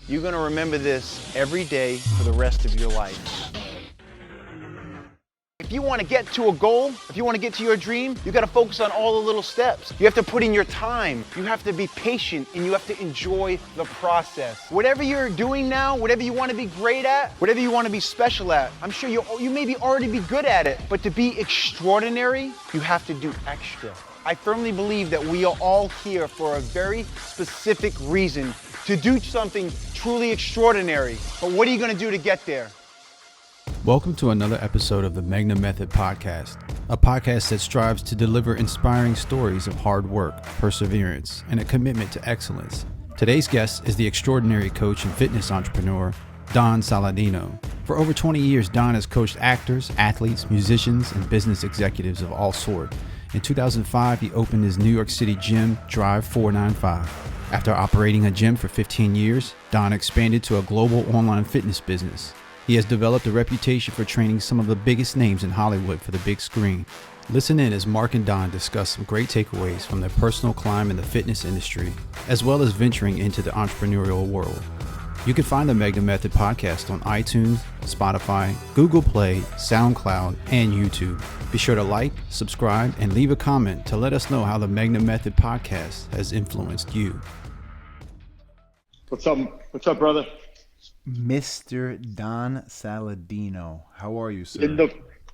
You're going to remember this every day for the rest of your life. If you want to get to a goal, if you want to get to your dream, you got to focus on all the little steps. You have to put in your time. You have to be patient and you have to enjoy the process. Whatever you're doing now, whatever you want to be great at, whatever you want to be special at, I'm sure you maybe already be good at it, but to be extraordinary, you have to do extra. I firmly believe that we are all here for a very specific reason, to do something truly extraordinary. But what are you going to do to get there? Welcome to another episode of the Megna Method Podcast, a podcast that strives to deliver inspiring stories of hard work, perseverance, and a commitment to excellence. Today's guest is the extraordinary coach and fitness entrepreneur, Don Saladino. For over 20 years, Don has coached actors, athletes, musicians, and business executives of all sorts. In 2005, he opened his New York City gym, Drive 495. After operating a gym for 15 years, Don expanded to a global online fitness business. He has developed a reputation for training some of the biggest names in Hollywood for the big screen. Listen in as Marc and Don discuss some great takeaways from their personal climb in the fitness industry, as well as venturing into the entrepreneurial world. You can find the Megna Method Podcast on iTunes, Spotify, Google Play, SoundCloud, and YouTube. Be sure to like, subscribe, and leave a comment to let us know how the Megna Method Podcast has influenced you. What's up, brother? Mr. Don Saladino. How are you, sir?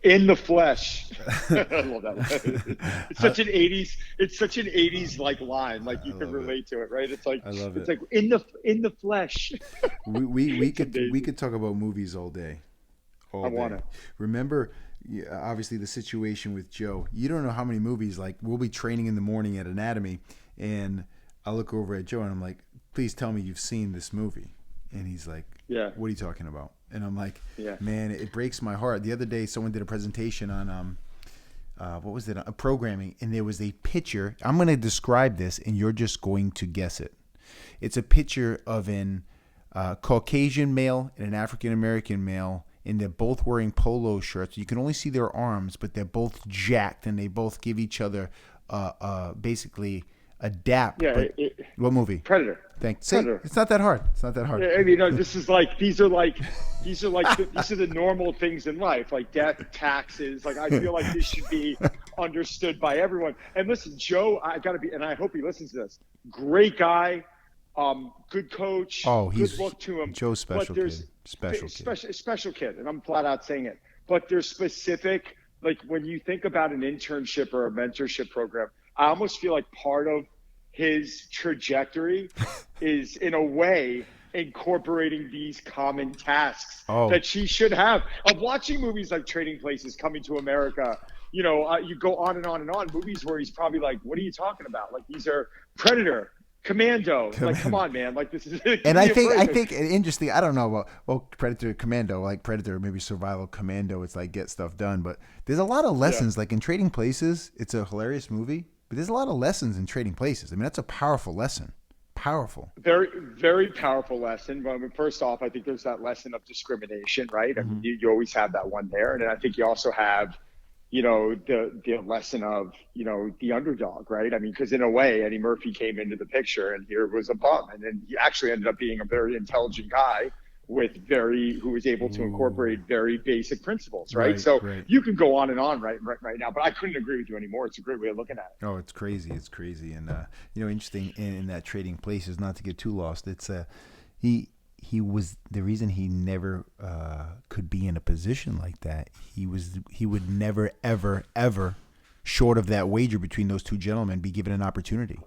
In the flesh. I love that. It's such an 80s like line. Like you can relate to it, right? It's like I love it's it. like in the flesh. we could talk about movies all day. I want it. Remember, obviously the situation with Joe. You don't know how many movies. Like we'll be training in the morning at Anatomy, and I look over at Joe and I'm like, "Please tell me you've seen this movie." And he's like, "Yeah, what are you talking about?" And I'm like, "Yeah, man, it breaks my heart." The other day, someone did a presentation on what was it? Programming, and there was a picture. I'm going to describe this, and you're just going to guess it. It's a picture of an Caucasian male and an African American male, and they're both wearing polo shirts. You can only see their arms, but they're both jacked, and they both give each other basically a dap. Yeah. What movie? Predator. Thanks. Predator. It's not that hard. I mean, this is like these are the normal things in life, like death, taxes. Like I feel like this should be understood by everyone. And listen, Joe, and I hope he listens to this. Great guy, good coach. Oh, good look to him. Joe's special kid. Special kid, and I'm flat out saying it. But there's specific, like when you think about an internship or a mentorship program, I almost feel like part of his trajectory is in a way incorporating these common tasks that she should have of watching movies like Trading Places, Coming to America. You know, you go on and on and on. Movies where he's probably like, "What are you talking about? Like these are Predator, Commando. Like, come on, man. Like this is." And I think interesting. I don't know about Predator, Commando. Like Predator, maybe Survival Commando. It's like get stuff done. But there's a lot of lessons. Like in Trading Places, it's a hilarious movie. But there's a lot of lessons in Trading Places. I mean, that's a powerful lesson. Powerful. Very, very powerful lesson. Well, I mean, first off, I think there's that lesson of discrimination, right? Mm-hmm. I mean, you always have that one there. And then I think you also have, you know, the lesson of, you know, the underdog, right? I mean, because in a way, Eddie Murphy came into the picture and here was a bum. And then he actually ended up being a very intelligent guy who was able to incorporate very basic principles, right? You can go on and on right now, but I couldn't agree with you anymore. It's a great way of looking at it. Oh, it's crazy. And you know, interesting in that Trading Places, not to get too lost. It's he was the reason he never could be in a position like that. He would never ever short of that wager between those two gentlemen be given an opportunity.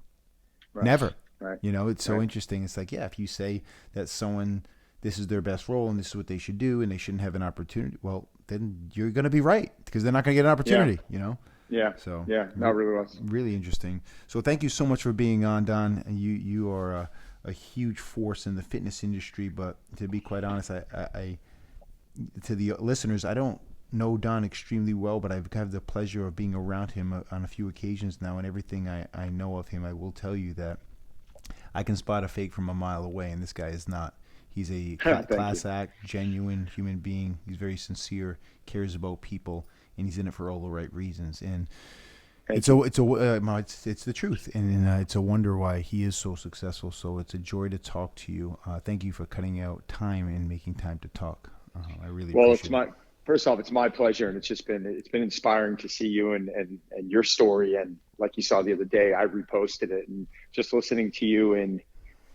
Right. Never. Right. You know, it's so interesting. It's like, yeah, if you say that someone, this is their best role and this is what they should do and they shouldn't have an opportunity, well, then you're going to be right because they're not going to get an opportunity, you know? Yeah. So yeah, no, it really was. Really interesting. So thank you so much for being on, Don. You are a huge force in the fitness industry, but to be quite honest, I to the listeners, I don't know Don extremely well, but I've had the pleasure of being around him on a few occasions now, and everything I know of him, I will tell you that I can spot a fake from a mile away, and this guy is not. He's a class act, genuine human being. He's very sincere, cares about people, and he's in it for all the right reasons. And It's the truth, and it's a wonder why he is so successful. So it's a joy to talk to you. Thank you for cutting out time and making time to talk. I really appreciate it. First off, it's my pleasure, and it's been inspiring to see you and your story. And like you saw the other day, I reposted it, and just listening to you in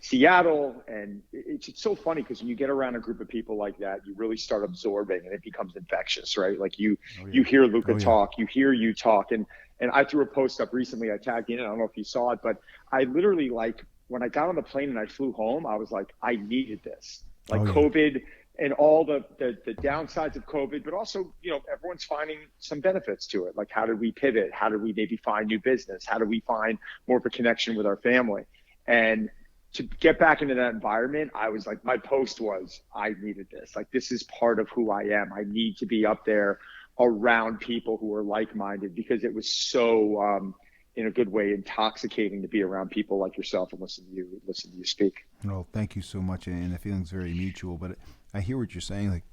Seattle, and it's so funny because when you get around a group of people like that, you really start absorbing, and it becomes infectious, right? Like you hear Luca talk, you hear you talk, and I threw a post up recently. I tagged in. I don't know if you saw it, but I literally, like, when I got on the plane and I flew home, I was like, I needed this. Like COVID and all the downsides of COVID, but also, everyone's finding some benefits to it. Like, how did we pivot? How did we maybe find new business? How do we find more of a connection with our family? And to get back into that environment, I was like, my post was, I needed this. Like, this is part of who I am. I need to be up there around people who are like-minded, because it was so, in a good way, intoxicating to be around people like yourself and listen to you speak. Well, thank you so much. And the feeling's very mutual, but I hear what you're saying. Like,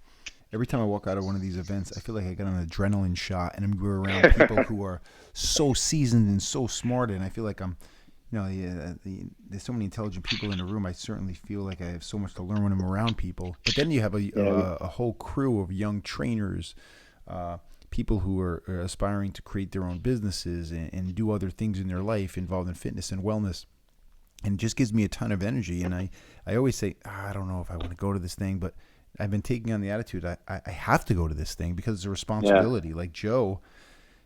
every time I walk out of one of these events, I feel like I got an adrenaline shot, and we're around people who are so seasoned and so smart. And I feel like I'm, there's so many intelligent people in the room. I certainly feel like I have so much to learn when I'm around people. But then you have a whole crew of young trainers, people who are aspiring to create their own businesses and do other things in their life involved in fitness and wellness. And it just gives me a ton of energy. And I always say, I don't know if I want to go to this thing, but I've been taking on the attitude I have to go to this thing because it's a responsibility. Like Joe,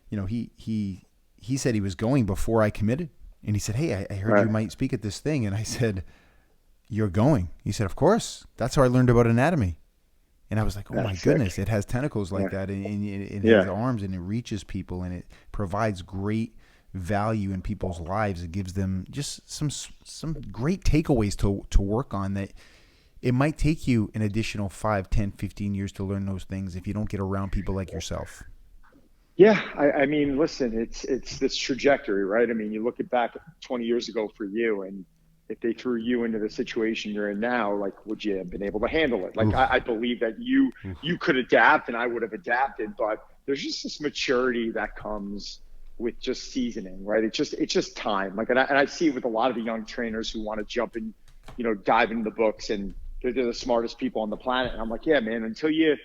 he said he was going before I committed. And he said, hey, I heard you might speak at this thing. And I said, you're going? He said, of course. That's how I learned about anatomy. And I was like, oh, my goodness, it has tentacles like that. And it has arms, and it reaches people, and it provides great value in people's lives. It gives them just some great takeaways to work on that it might take you an additional 5, 10, 15 years to learn those things if you don't get around people like yourself. Yeah, I mean, listen, it's this trajectory, right? I mean, you look back 20 years ago for you, and if they threw you into the situation you're in now, like, would you have been able to handle it? Like, I believe that you could adapt, and I would have adapted, but there's just this maturity that comes with just seasoning, right? It's just time. Like, and I see it with a lot of the young trainers who want to jump in, dive into the books, and they're the smartest people on the planet. And I'm like, yeah, man, until you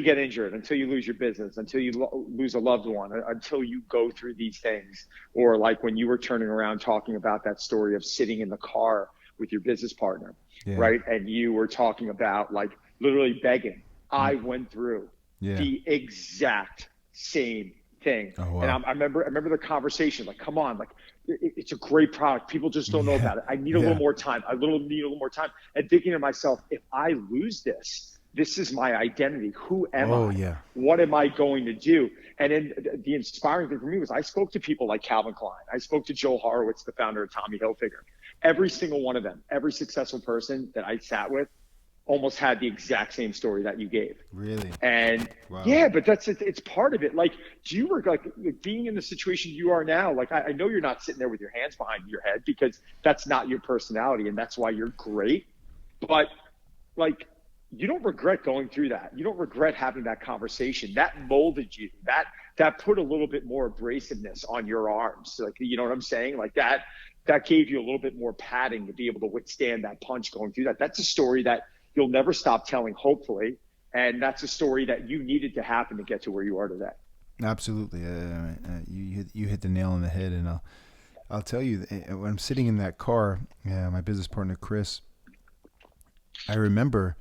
get injured, until you lose your business, until you lose a loved one, until you go through these things, or like when you were turning around talking about that story of sitting in the car with your business partner, right? And you were talking about, like, literally begging. I went through the exact same thing. Oh, wow. And I remember the conversation, like, come on, like, it's a great product. People just don't know about it. I need a little more time. I need a little more time. And thinking to myself, if I lose this is my identity. Who am I? Yeah. What am I going to do? And then the inspiring thing for me was I spoke to people like Calvin Klein. I spoke to Joel Horowitz, the founder of Tommy Hilfiger. Every single one of them, every successful person that I sat with almost had the exact same story that you gave. Really? And yeah, but it's part of it. Like, do you work, like being in the situation you are now? Like, I know you're not sitting there with your hands behind your head, because that's not your personality, and that's why you're great. But, like, you don't regret going through that. You don't regret having that conversation. That molded you. That put a little bit more abrasiveness on your arms. Like, you know what I'm saying? Like, that gave you a little bit more padding to be able to withstand that punch going through that. That's a story that you'll never stop telling, hopefully. And that's a story that you needed to happen to get to where you are today. Absolutely. You hit the nail on the head. And I'll tell you, when I'm sitting in that car, my business partner, Chris, I remember,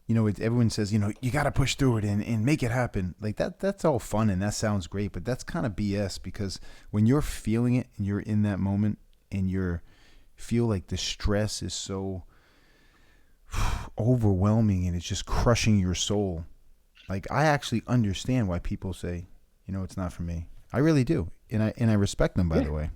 everyone says, you got to push through it and make it happen. Like that's all fun and that sounds great, but that's kind of BS, because when you're feeling it and you're in that moment and feel like the stress is so overwhelming and it's just crushing your soul. Like, I actually understand why people say, it's not for me. I really do. And I respect them, by the way.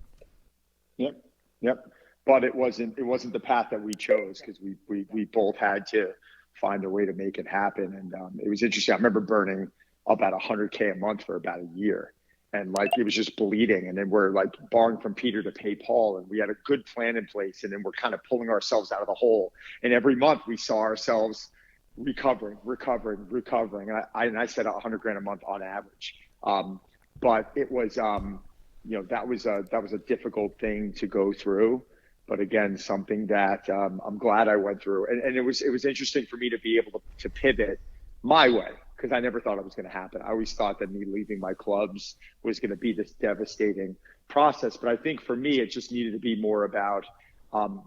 Yep. But it wasn't the path that we chose, because we both had to find a way to make it happen. And it was interesting. I remember burning about $100K a month for about a year, and like, it was just bleeding. And then we're like borrowing from Peter to pay Paul, and we had a good plan in place. And then we're kind of pulling ourselves out of the hole. And every month we saw ourselves recovering. And I said $100 grand a month on average. But it was, that was a difficult thing to go through. But again, something that I'm glad I went through. And it was interesting for me to be able to pivot my way, because I never thought it was going to happen. I always thought that me leaving my clubs was going to be this devastating process. But I think for me, it just needed to be more about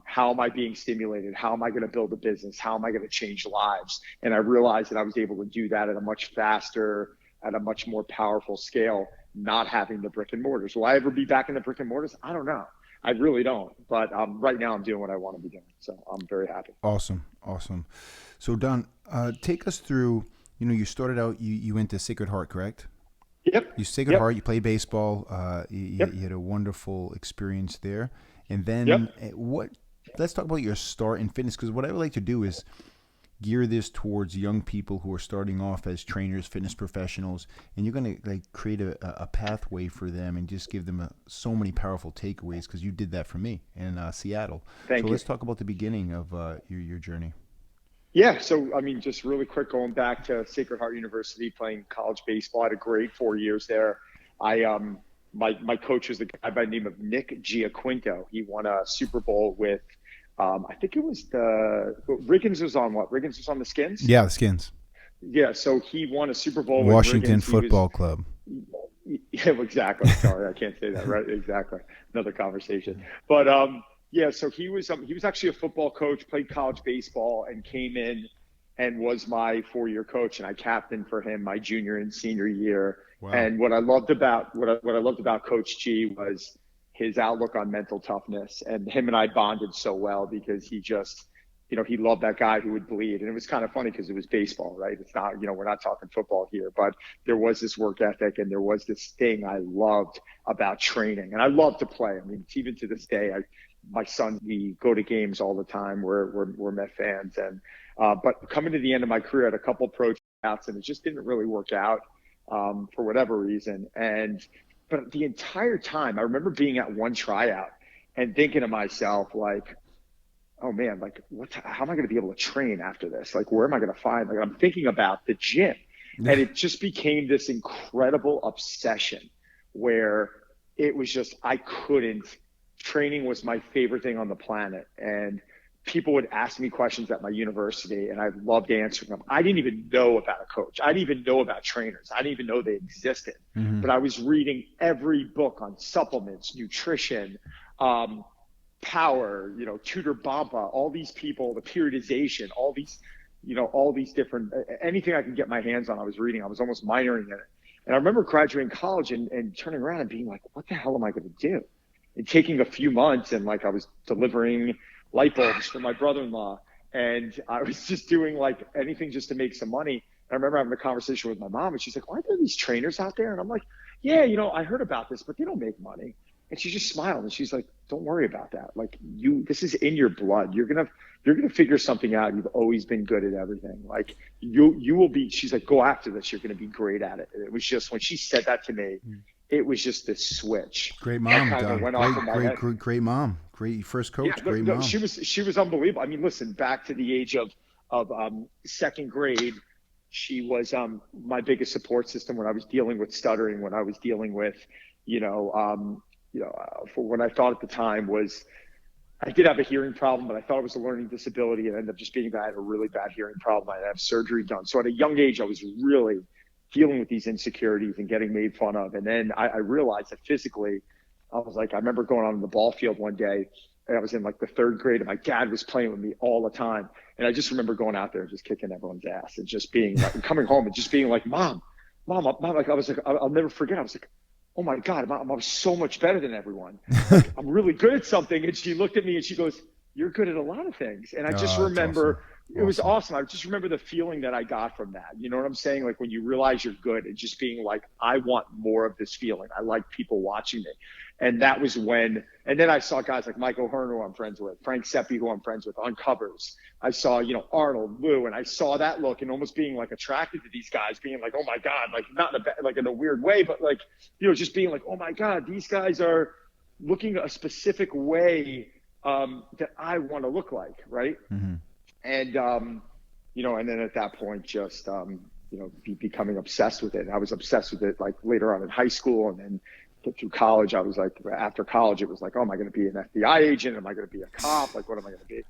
how am I being stimulated? How am I going to build a business? How am I going to change lives? And I realized that I was able to do that at a much faster, at a much more powerful scale, not having the brick and mortars. Will I ever be back in the brick and mortars? I don't know. I really don't. But right now I'm doing what I want to be doing. So I'm very happy. Awesome. So Don, take us through, you started out, you went to Sacred Heart, correct? Yep. You Sacred Heart, you played baseball. You had a wonderful experience there. And then let's talk about your start in fitness, because what I would like to do is gear this towards young people who are starting off as trainers, fitness professionals, and you're going to create a pathway for them and just give them so many powerful takeaways, because you did that for me in Seattle. Thank you. Let's talk about the beginning of your journey. Yeah. So, just really quick, going back to Sacred Heart University, playing college baseball. I had a great 4 years there. My coach was a guy by the name of Nick Giaquinto. He won a Super Bowl with, I think it was Riggins was on what? Riggins was on the Skins? Yeah, the Skins. Yeah, so he won a Super Bowl Washington with Riggins. Football Club. Yeah, exactly. Sorry, I can't say that, right? Exactly. Another conversation. But so he was actually a football coach, played college baseball, and came in and was my 4-year coach, and I captained for him my junior and senior year. Wow. And what I loved about Coach G was his outlook on mental toughness, and him and I bonded so well because he just, he loved that guy who would bleed. And it was kind of funny because it was baseball, right? It's not, we're not talking football here, but there was this work ethic and there was this thing I loved about training, and I love to play. Even to this day, my son, we go to games all the time. We're Met fans, and but coming to the end of my career, I had a couple pro tryouts, and it just didn't really work out for whatever reason. But the entire time, I remember being at one tryout and thinking to myself, like, oh man, like how am I going to be able to train after this? Like, where am I going to find? Like, I'm thinking about the gym, and it just became this incredible obsession where it was just, training was my favorite thing on the planet. And people would ask me questions at my university, and I loved answering them. I didn't even know about a coach. I didn't even know about trainers. I didn't even know they existed. Mm-hmm. But I was reading every book on supplements, nutrition, power, Tudor Bamba, all these people, the periodization, all these different, anything I could get my hands on, I was reading. I was almost minoring in it. And I remember graduating college and turning around and being like, what the hell am I going to do? And taking a few months, and I was delivering light bulbs for my brother-in-law, and I was just doing anything just to make some money. And I remember having a conversation with my mom, and she's like, aren't there these trainers out there? And I'm like, yeah, I heard about this, but they don't make money. And she just smiled, and she's like, don't worry about that. This is in your blood. You're going to figure something out. You've always been good at everything. You will be, she's like, go after this. You're going to be great at it. And it was just, when she said that to me, it was just this switch. Great mom, great mom, great first coach, great mom. She was unbelievable. Listen, back to the age of second grade, she was my biggest support system when I was dealing with stuttering, when I was dealing with, for what I thought at the time was, I did have a hearing problem, but I thought it was a learning disability. It ended up just being that I had a really bad hearing problem. I had to have surgery done. So at a young age, I was really dealing with these insecurities and getting made fun of. And then I realized that physically, I was like, I remember going on the ball field one day, and I was in the 3rd grade, and my dad was playing with me all the time. And I just remember going out there and just kicking everyone's ass and just being coming home and just being like, mom, I was like, I'll never forget. I was like, oh my God, I was so much better than everyone. I'm really good at something. And she looked at me and she goes, you're good at a lot of things. And I just remember, it was awesome. I just remember the feeling that I got from that. You know what I'm saying? When you realize you're good and just being like, I want more of this feeling. I like people watching me. And that was when, and then I saw guys like Mike O'Hearn, who I'm friends with, Frank Seppi, who I'm friends with, on covers. I saw, Arnold, Lou, and I saw that look and almost being attracted to these guys, being like, oh my God, not in a weird way, but just being like, oh my God, these guys are looking a specific way that I want to look like, right? Mm-hmm. And, and then at that point, just, becoming obsessed with it. And I was obsessed with it later on in high school, and then get through college, I was like, after college, it was like, oh, am I going to be an FBI agent? Am I going to be a cop? Like, what am I going to be?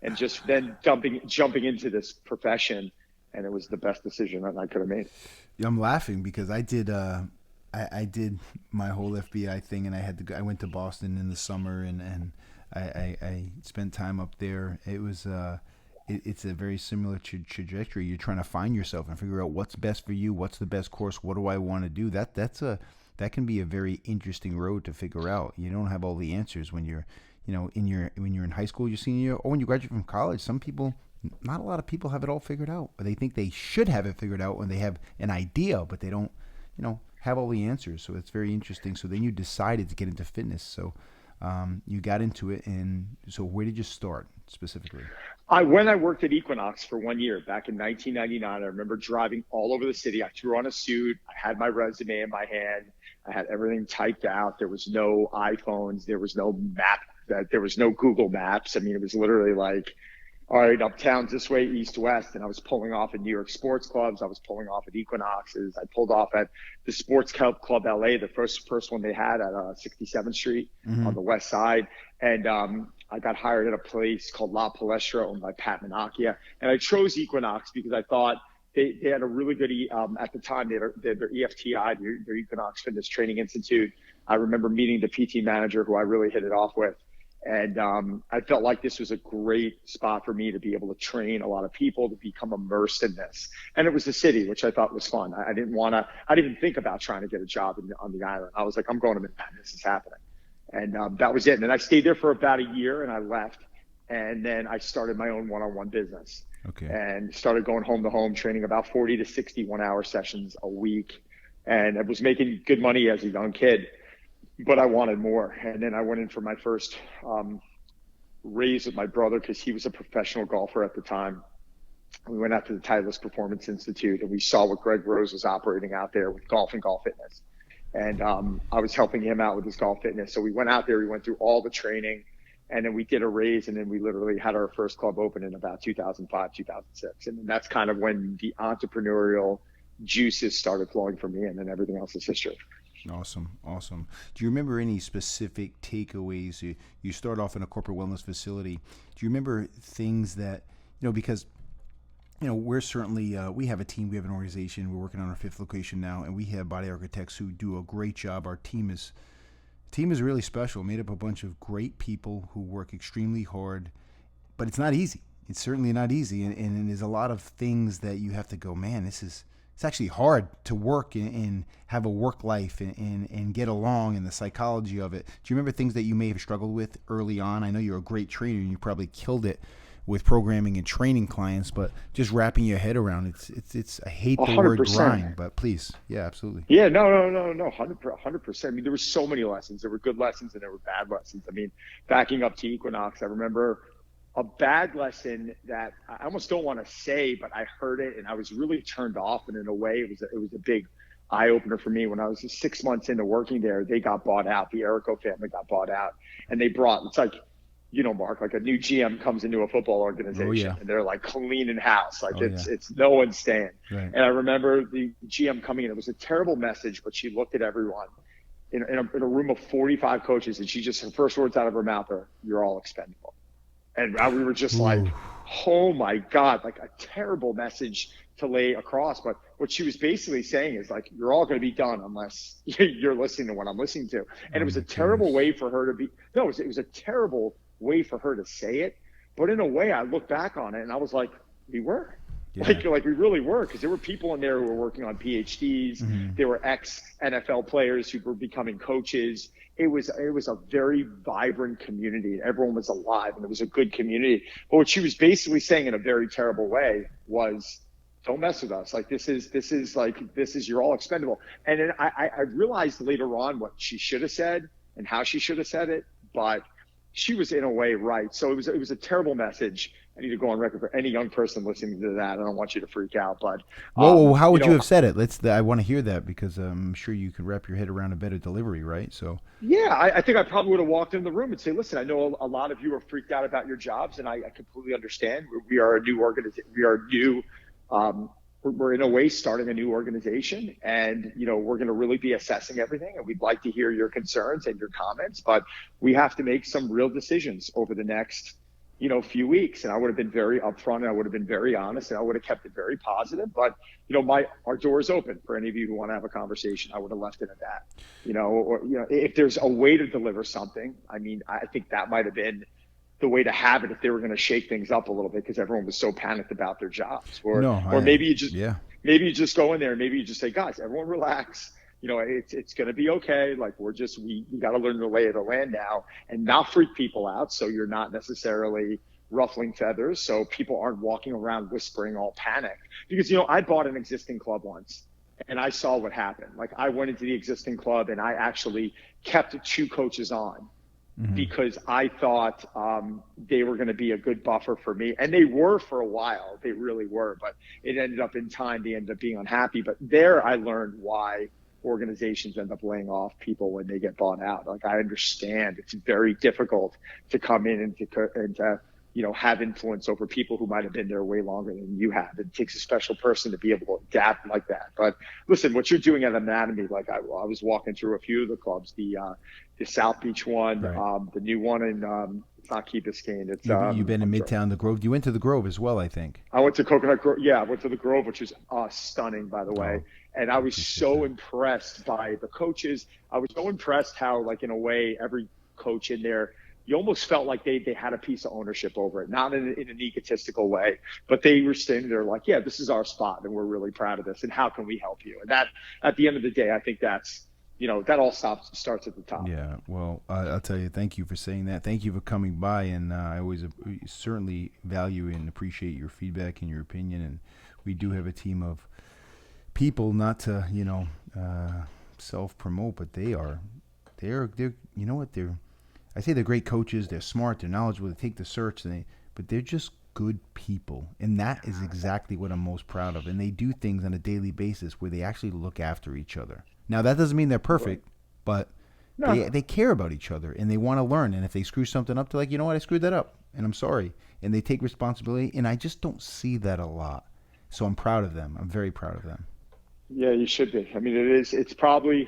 And just then jumping into this profession, and it was the best decision that I could have made. Yeah, I'm laughing because I did I did my whole FBI thing, and I went to Boston in the summer, and I spent time up there. It was it's a very similar trajectory. You're trying to find yourself and figure out what's best for you, what's the best course, what do I want to do. That can be a very interesting road to figure out. You don't have all the answers when you're, when you're in high school, your senior year, or when you graduate from college. Some people, not a lot of people have it all figured out. Or they think they should have it figured out when they have an idea, but they don't, have all the answers. So it's very interesting. So then you decided to get into fitness. So you got into it, and so where did you start specifically? When I worked at Equinox for 1 year back in 1999, I remember driving all over the city. I threw on a suit. I had my resume in my hand. I had everything typed out. There was no iPhones. There was no map. There was no Google Maps. I mean, it was literally like, all right, uptown's this way, east, west. And I was pulling off at New York sports clubs. I was pulling off at Equinoxes. I pulled off at the Sports Club LA, the first one they had at 67th Street on the west side. And I got hired at a place called La Palestra owned by Pat Menachia. And I chose Equinox because I thought they had a really good, at the time, they had their EFTI, their Equinox Fitness Training Institute. I remember meeting the PT manager who I really hit it off with. And I felt like this was a great spot for me to be able to train a lot of people, to become immersed in this. And it was the city, which I thought was fun. I didn't even think about trying to get a job on the island. I was like, I'm going to Manhattan. This is happening. And that was it. And then I stayed there for about a year, and I left. And then I started my own one-on-one business. Okay. And started going home to home, training about 40 to 60 1-hour sessions a week. And I was making good money as a young kid, but I wanted more. And then I went in for my first raise with my brother because he was a professional golfer at the time. We went out to the Titleist Performance Institute, and we saw what Greg Rose was operating out there with golf and golf fitness. And I was helping him out with his golf fitness. So we went out there, we went through all the training, and then we did a raise, and then we literally had our first club open in about 2005, 2006. And that's kind of when the entrepreneurial juices started flowing for me, and then everything else is history. Awesome. Do you remember any specific takeaways? You start off in a corporate wellness facility. Do you remember things that, because, we're certainly, we have a team, we have an organization, we're working on our 5th location now, and we have body architects who do a great job. Our team is really special, made up a bunch of great people who work extremely hard, but it's not easy. It's certainly not easy. And there's a lot of things that you have to go, man, it's actually hard to work and have a work life and get along, and the psychology of it. Do you remember things that you may have struggled with early on? I know you're a great trainer and you probably killed it with programming and training clients, but just wrapping your head around it's I hate the 100%. word grind, but please. Yeah, absolutely. Yeah, no, 100%. I mean, there were so many lessons. There were good lessons and there were bad lessons. I mean, backing up to Equinox, I remember a bad lesson that I almost don't want to say, but I heard it and I was really turned off. And in a way, it was a big eye opener for me. When I was 6 months into working there, they got bought out. The Errico family got bought out, and they brought, it's like, Mark, like a new GM comes into a football organization and they're like cleaning house. Like it's no one's staying. Right. And I remember the GM coming in. It was a terrible message, but she looked at everyone in a room of 45 coaches, and her first words out of her mouth are, "You're all expendable." And we were just like, oh my God, like a terrible message to lay across. But what she was basically saying is like, you're all going to be done unless you're listening to what I'm listening to. And it was a terrible way for her to be. No, it was a terrible way for her to say it. But in a way, I look back on it and I was like, we were. Yeah. Like we really were, because there were people in there who were working on PhDs. Mm-hmm. There were ex-NFL players who were becoming coaches. It was a very vibrant community. Everyone was alive, and it was a good community. But what she was basically saying in a very terrible way was, don't mess with us. Like this is you're all expendable. And then I realized later on what she should have said and how she should have said it, but she was in a way right. So it was a terrible message. I need to go on record for any young person listening to that. I don't want you to freak out, but whoa, how would you have said it? I want to hear that, because I'm sure you could wrap your head around a better delivery, right? So yeah, I think I probably would have walked in the room and say, listen, I know a lot of you are freaked out about your jobs, and I completely understand. We are a new organization. We are new. we're in a way starting a new organization, and we're going to really be assessing everything, and we'd like to hear your concerns and your comments, but we have to make some real decisions over the next few weeks. And I would have been very upfront, and I would have been very honest, and I would have kept it very positive. But our door is open for any of you who want to have a conversation. I would have left it at that. If there's a way to deliver something, I mean, I think that might have been the way to have it if they were going to shake things up a little bit, because everyone was so panicked about their jobs. Maybe you just go in there and maybe you just say, guys, everyone relax. It's going to be okay. Like, we got to learn the lay of the land now and not freak people out. So you're not necessarily ruffling feathers. So people aren't walking around whispering all panicked, because, I bought an existing club once and I saw what happened. Like, I went into the existing club and I actually kept 2 coaches on. Mm-hmm. Because I thought they were going to be a good buffer for me. And they were for a while. They really were. But it ended up in time, they ended up being unhappy. But there I learned why organizations end up laying off people when they get bought out. Like, I understand it's very difficult to come in and to have influence over people who might have been there way longer than you have. It takes a special person to be able to adapt like that. But listen, what you're doing at Anatomy, like I was walking through a few of the clubs, the South Beach one, right. The new one in it's not Key Biscayne. It's you've been in Midtown, the Grove. You went to the Grove as well, I think. I went to Coconut Grove. Yeah, I went to the Grove, which is stunning, by the way. And I was so impressed by the coaches. I was so impressed how, like, in a way, every coach in there, you almost felt like they had a piece of ownership over it, not in an egotistical way, but they were standing there like, yeah, this is our spot and we're really proud of this. And how can we help you? And that, at the end of the day, I think that's, that all starts at the top. Yeah. Well, I'll tell you, thank you for saying that. Thank you for coming by. And I always certainly value and appreciate your feedback and your opinion. And we do have a team of people, not to, self-promote, but they're I say they're great coaches. They're smart. They're knowledgeable. They take the search, but they're just good people, and that is exactly what I'm most proud of. And they do things on a daily basis where they actually look after each other. Now, that doesn't mean they're perfect, but they care about each other, and they want to learn. And if they screw something up, they're like, you know what, I screwed that up, and I'm sorry. And they take responsibility, and I just don't see that a lot. So I'm proud of them. I'm very proud of them. Yeah, you should be. I mean, it's probably...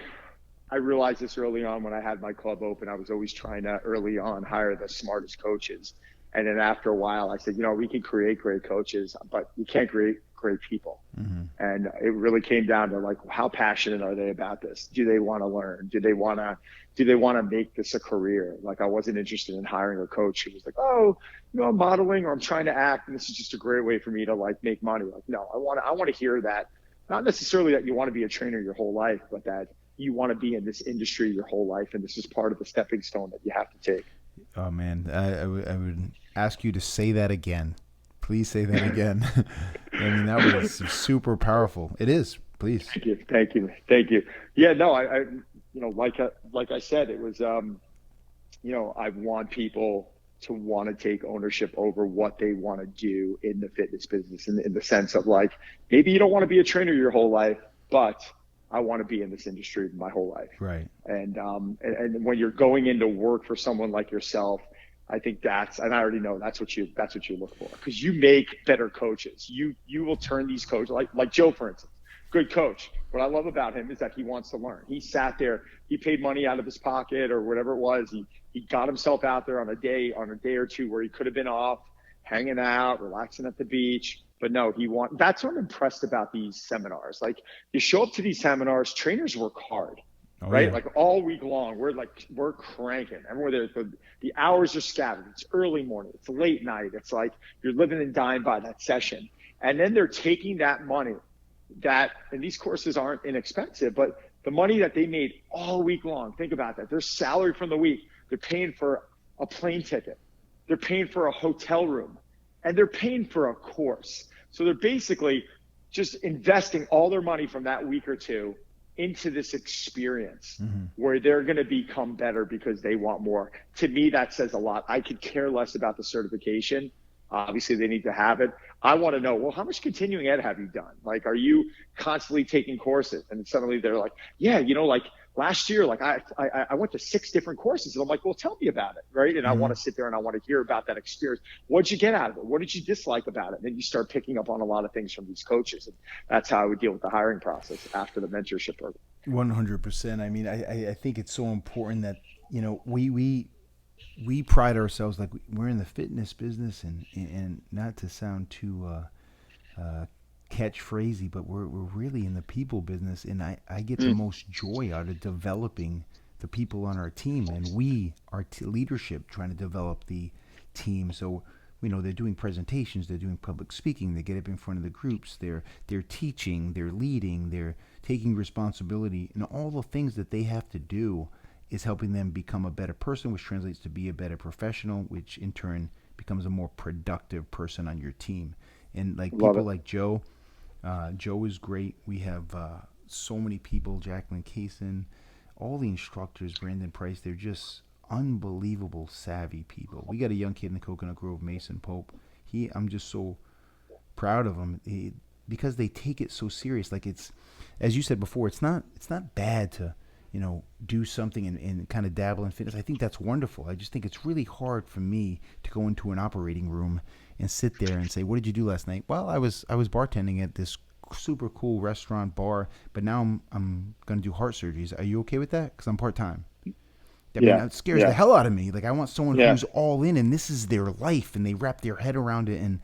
I realized this early on when I had my club open. I was always trying to early on hire the smartest coaches. And then after a while, I said, we can create great coaches, but you can't create great people. Mm-hmm. And it really came down to, like, how passionate are they about this? Do they want to learn? Do they want to make this a career? Like, I wasn't interested in hiring a coach who was like, I'm modeling, or I'm trying to act, and this is just a great way for me to, like, make money. Like, no, I want to hear that. Not necessarily that you want to be a trainer your whole life, but that you want to be in this industry your whole life, and this is part of the stepping stone that you have to take. Oh man, I would ask you to say that again. Please say that again. I mean, that was super powerful. It is. Please. Thank you. Yeah, no, I like I said, it was, I want people to want to take ownership over what they want to do in the fitness business, in the sense of, like, maybe you don't want to be a trainer your whole life, but I want to be in this industry my whole life. Right. And when you're going into work for someone like yourself, I think and I already know that's what you look for, because you make better coaches. You will turn these coaches, like Joe, for instance, good coach. What I love about him is that he wants to learn. He sat there, he paid money out of his pocket or whatever it was. He got himself out there on a day or two where he could have been off, hanging out, relaxing at the beach. But no, that's what I'm impressed about these seminars. Like, you show up to these seminars, trainers work hard, right? Yeah. Like, all week long, we're cranking. Everywhere the hours are scattered. It's early morning, it's late night. It's like you're living and dying by that session. And then they're taking that money and these courses aren't inexpensive, but the money that they made all week long, think about that. Their salary from the week, they're paying for a plane ticket. They're paying for a hotel room. And they're paying for a course. So they're basically just investing all their money from that week or two into this experience, where they're going to become better because they want more. To me, that says a lot. I could care less about the certification. Obviously, they need to have it. I want to know, well, how much continuing ed have you done? Like, are you constantly taking courses? And suddenly they're like, yeah, like last year, like I went to 6 different courses, and I'm like, well, tell me about it, right? And I want to sit there and I want to hear about that experience. What'd you get out of it? What did you dislike about it? And then you start picking up on a lot of things from these coaches, and that's how I would deal with the hiring process after the mentorship program. 100%. I mean, I think it's so important that, you know, we pride ourselves, like we're in the fitness business, and not to sound too catchphrasy, but we're really in the people business, and I get the most joy out of developing the people on our team, and our leadership trying to develop the team. So, you know, they're doing presentations, they're doing public speaking, they get up in front of the groups, they're teaching, they're leading, they're taking responsibility, and all the things that they have to do is helping them become a better person, which translates to be a better professional, which in turn becomes a more productive person on your team. And like people like Joe is great. We have so many people, Jacqueline Kaysen, all the instructors, Brandon Price, they're just unbelievable savvy people. We got a young kid in the Coconut Grove, Mason Pope. I'm just so proud of him because they take it so serious. Like, it's, as you said before, it's not bad to, you know, do something and kind of dabble in fitness. I think that's wonderful. I just think it's really hard for me to go into an operating room and sit there and say, what did you do last night? Well, I was bartending at this super cool restaurant bar, but now I'm going to do heart surgeries. Are you okay with that? Because I'm part-time. I mean, that scares the hell out of me. Like, I want someone who's all in, and this is their life, and they wrap their head around it, and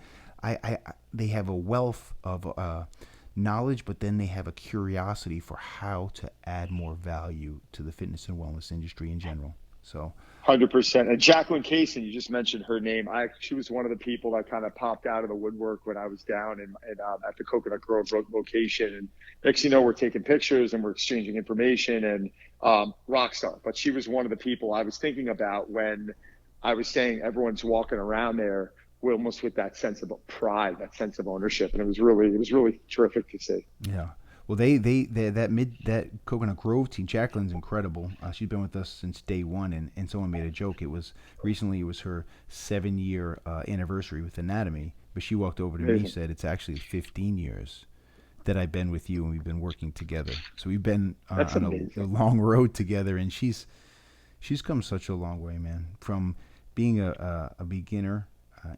they have a wealth of knowledge, but then they have a curiosity for how to add more value to the fitness and wellness industry in general. So 100%. And Jacqueline Kaysen, you just mentioned her name. She was one of the people that kind of popped out of the woodwork when I was down at the Coconut Grove location. And next thing you know, we're taking pictures and we're exchanging information, and rock star. But she was one of the people I was thinking about when I was saying everyone's walking around there almost with that sense of pride, that sense of ownership, and it was really terrific to see. Yeah. Well, that Coconut Grove team, Jacqueline's incredible. She's been with us since day one, and someone made a joke. It was her 7-year anniversary with Anatomy, but she walked over to me and said it's actually 15 years that I've been with you, and we've been working together. So we've been on a long road together, and she's come such a long way, man. From being a beginner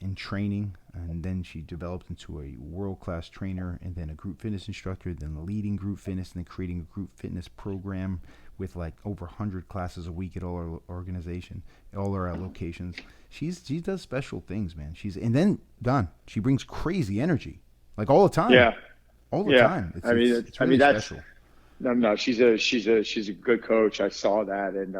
in training, and then she developed into a world-class trainer, and then a group fitness instructor, then leading group fitness, and then creating a group fitness program with like over 100 classes a week at all our locations. She does special things, man. And then Don, she brings crazy energy, like all the time. Yeah, all the time. It's really special. No, she's a good coach. I saw that, and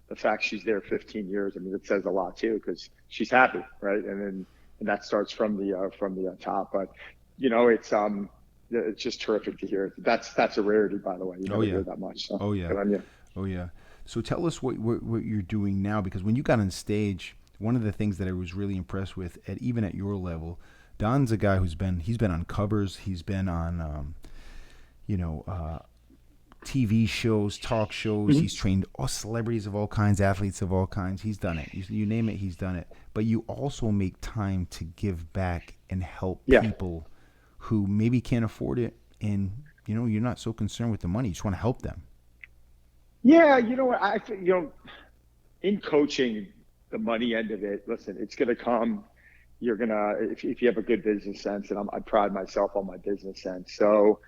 the fact she's there 15 years, I mean, it says a lot too, because she's happy, right? And that starts from the top. But you know, it's just terrific to hear. That's a rarity, by the way. You don't hear that much. So. Oh yeah. So tell us what you're doing now, because when you got on stage, one of the things that I was really impressed with, even at your level, Don's a guy he's been on covers, he's been on TV shows, talk shows. He's trained celebrities of all kinds, athletes of all kinds. He's done it. You name it, he's done it. But you also make time to give back and help people who maybe can't afford it, and you're not so concerned with the money. You just want to help them. Yeah, you know what? I think, in coaching, the money end of it, listen, it's going to come. You're going to, if you have a good business sense, and I pride myself on my business sense. So,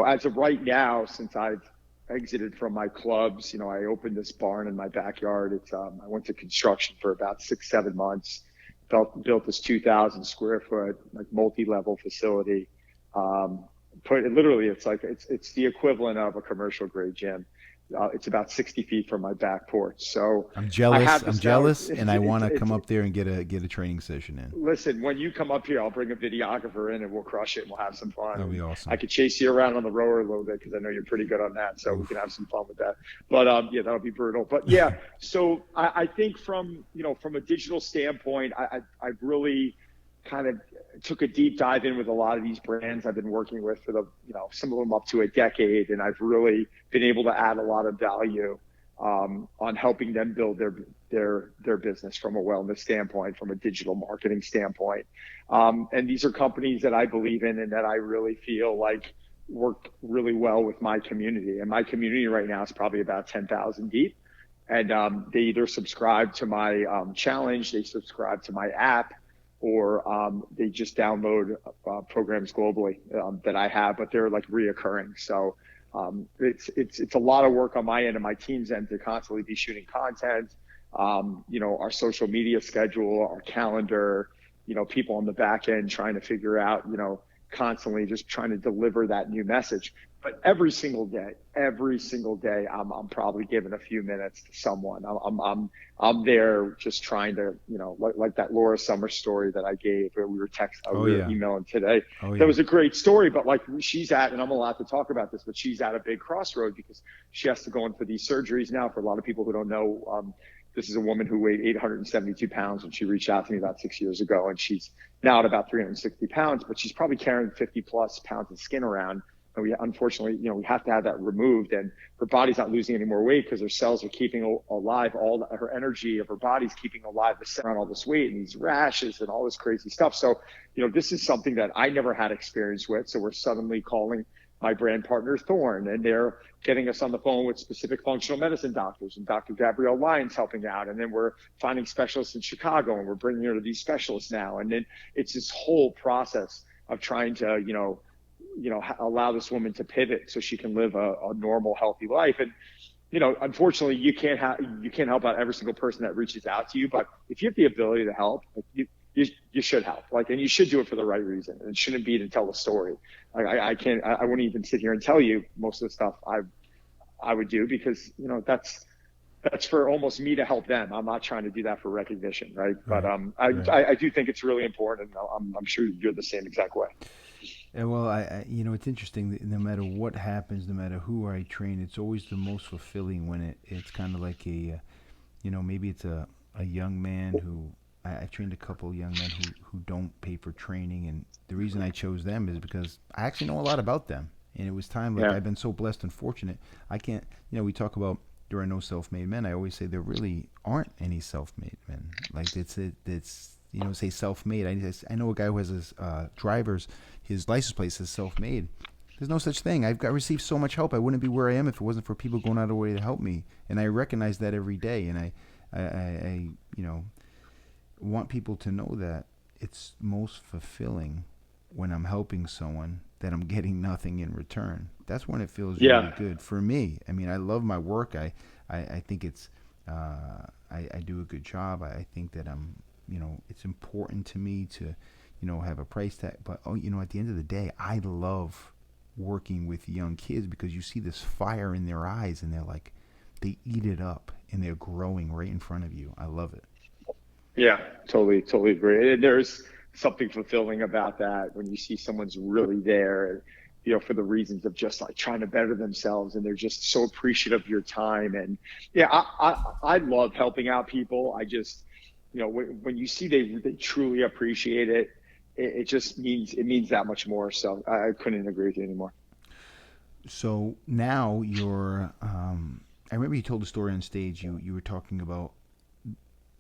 as of right now, since I've exited from my clubs, I opened this barn in my backyard. I went to construction for about 6-7 months, built this 2,000 square foot, like multi-level facility. It's the equivalent of a commercial grade gym. It's about 60 feet from my back porch. So I'm jealous, and I want to come up there and get a training session in. Listen, when you come up here, I'll bring a videographer in, and we'll crush it, and we'll have some fun. That'll be awesome. I could chase you around on the rower a little bit, because I know you're pretty good on that, so we can have some fun with that. But that'll be brutal. But yeah, so I think from a digital standpoint, I really kind of took a deep dive in with a lot of these brands I've been working with for some of them up to a decade, and I've really been able to add a lot of value on helping them build their business from a wellness standpoint, from a digital marketing standpoint. And these are companies that I believe in, and that I really feel like work really well with my community. And my community right now is probably about 10,000 deep. And they either subscribe to my challenge, they subscribe to my app, or they just download programs globally that I have, but they're like reoccurring. So it's a lot of work on my end and my team's end to constantly be shooting content. Our social media schedule, our calendar, people on the back end trying to figure out, constantly just trying to deliver that new message. But every single day, I'm probably giving a few minutes to someone. I'm there just trying to, like that Laura Summer story that I gave, where we were emailing today. That was a great story, but like she's at, and I'm allowed to talk about this, but she's at a big crossroad because she has to go in for these surgeries now. For a lot of people who don't know, this is a woman who weighed 872 pounds when she reached out to me about 6 years ago, and she's now at about 360 pounds, but she's probably carrying 50 plus pounds of skin around. And we unfortunately, we have to have that removed, and her body's not losing any more weight because her cells are keeping alive her energy of her body's keeping alive around all this weight and these rashes and all this crazy stuff. So, this is something that I never had experience with. So we're suddenly calling my brand partner Thorne, and they're getting us on the phone with specific functional medicine doctors, and Dr. Gabrielle Lyons helping out. And then we're finding specialists in Chicago, and we're bringing her to these specialists now. And then it's this whole process of trying to, allow this woman to pivot so she can live a normal, healthy life. And, unfortunately you can't help out every single person that reaches out to you, but if you have the ability to help, you should help, and you should do it for the right reason. And it shouldn't be to tell a story. I wouldn't even sit here and tell you most of the stuff I would do, because, that's for almost me to help them. I'm not trying to do that for recognition. Right. But, I do think it's really important. And I'm sure you're the same exact way. And well, it's interesting that no matter what happens, no matter who I train, it's always the most fulfilling when it's kind of like maybe it's a young man who, I trained a couple of young men who don't pay for training, and the reason I chose them is because I actually know a lot about them, and it was time. I've been so blessed and fortunate. I can't, we talk about there are no self-made men. I always say there really aren't any self-made men. Like it's say self-made. I know a guy who has his license plate says self-made. There's no such thing. I've received so much help. I wouldn't be where I am if it wasn't for people going out of their way to help me, and I recognize that every day. And I want people to know that it's most fulfilling when I'm helping someone that I'm getting nothing in return. That's when it feels really good for me. I mean, I love my work. I think it's I do a good job. I think that it's important to me to have a price tag, but at the end of the day, I love working with young kids because you see this fire in their eyes, and they eat it up, and they're growing right in front of you. I love it. Yeah, totally agree. There's something fulfilling about that when you see someone's really there, for the reasons of just like trying to better themselves, and they're just so appreciative of your time. And I love helping out people. I just, when you see they truly appreciate it, it just means that much more. So I couldn't agree with you anymore. So now you're, I remember you told the story on stage. You were talking about